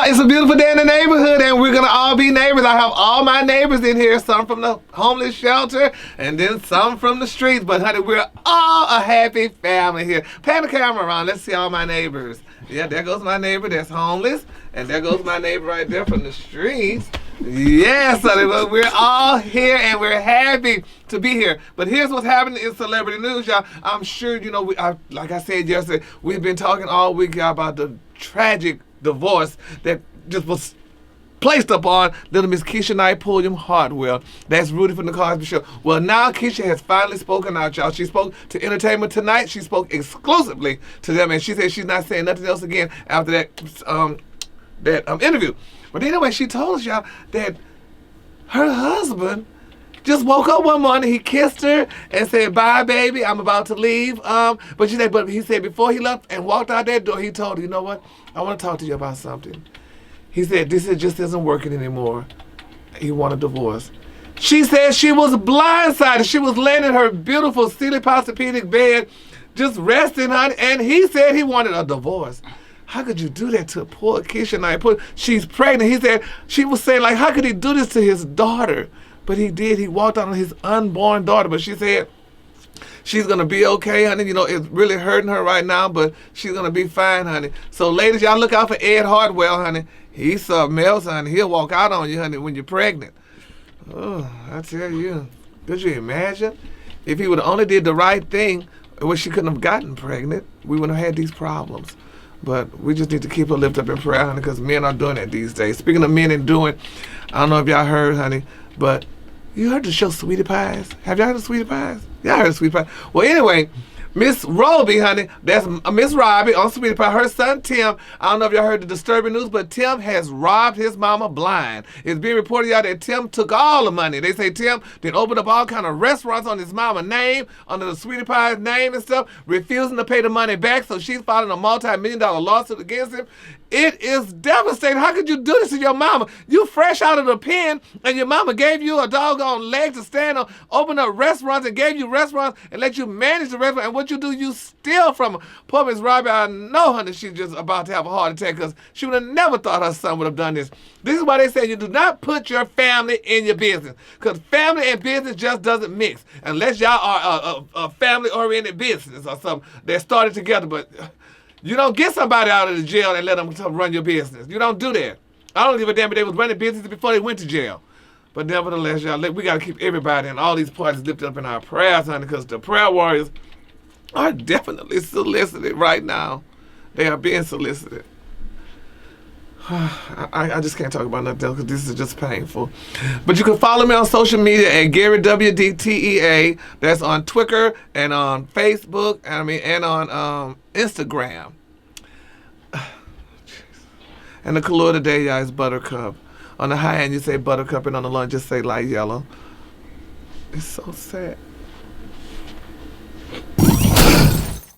It's a beautiful day in the neighborhood, and we're going to all be neighbors. I have all my neighbors in here, some from the homeless shelter, and then some from the streets. But, honey, we're all a happy family here. Pan the camera around. Let's see all my neighbors. Yeah, there goes my neighbor that's homeless, and there goes my neighbor right there from the streets. Yes, honey, well, we're all here, and we're happy to be here. But here's what's happening in celebrity news, y'all. I'm sure, you know, like I said yesterday, we've been talking all week about the tragic divorce that just was placed upon little Miss Keshia Knight Pulliam Hartwell. That's Rudy from the Cosby Show. Well, now Keshia has finally spoken out, y'all. She spoke to Entertainment Tonight. She spoke exclusively to them, and she said she's not saying nothing else again after that interview. But anyway, she told us, y'all, that her husband just woke up one morning, he kissed her and said, "Bye, baby, I'm about to leave." But he said before he left and walked out that door, he told her, "You know what? I want to talk to you about something." He said, "This just isn't working anymore." He wanted a divorce. She said she was blindsided. She was laying in her beautiful Sealy Posturepedic bed, just resting, honey, and he said he wanted a divorce. How could you do that to poor Keshia Knight Pulliam? She's pregnant. He said, she was saying, like, how could he do this to his daughter? But he did. He walked out on his unborn daughter. But she said she's going to be okay, honey. You know, it's really hurting her right now, but she's going to be fine, honey. So, ladies, y'all look out for Ed Hartwell, honey. He's something else, honey. He'll walk out on you, honey, when you're pregnant. Oh, I tell you. Could you imagine? If he would have only did the right thing, well, she couldn't have gotten pregnant. We wouldn't have had these problems. But we just need to keep her lifted up in prayer, honey, because men are doing that these days. Speaking of men and doing, I don't know if y'all heard, honey, but you heard the show Sweetie Pies? Have y'all heard of Sweetie Pies? Y'all heard of Sweetie Pies? Well, anyway, Miss Robbie, honey, that's Miss Robbie on Sweetie Pie. Her son, Tim, I don't know if y'all heard the disturbing news, but Tim has robbed his mama blind. It's being reported, y'all, that Tim took all the money. They say Tim then opened up all kind of restaurants on his mama's name, under the Sweetie Pie's name and stuff, refusing to pay the money back, so she's filing a multi-million-dollar lawsuit against him. It is devastating. How could you do this to your mama? You fresh out of the pen, and your mama gave you a doggone leg to stand on, opened up restaurants and gave you restaurants and let you manage the restaurant. And what you do, you steal from her. Poor Miss Robbie, I know, honey, she's just about to have a heart attack because she would have never thought her son would have done this. This is why they say you do not put your family in your business, because family and business just doesn't mix unless y'all are a family-oriented business or something. They started together, but you don't get somebody out of the jail and let them run your business. You don't do that. I don't give a damn if they was running business before they went to jail. But nevertheless, y'all, we got to keep everybody and all these parties lifted up in our prayers, honey, because the prayer warriors are definitely solicited right now. They are being solicited. I just can't talk about nothing else because this is just painful. But you can follow me on social media at Gary WDTEA. That's on Twitter and on Facebook, and on Instagram. And the color today, y'all, is Buttercup. On the high end, you say Buttercup, and on the low end, just say light yellow. It's so sad.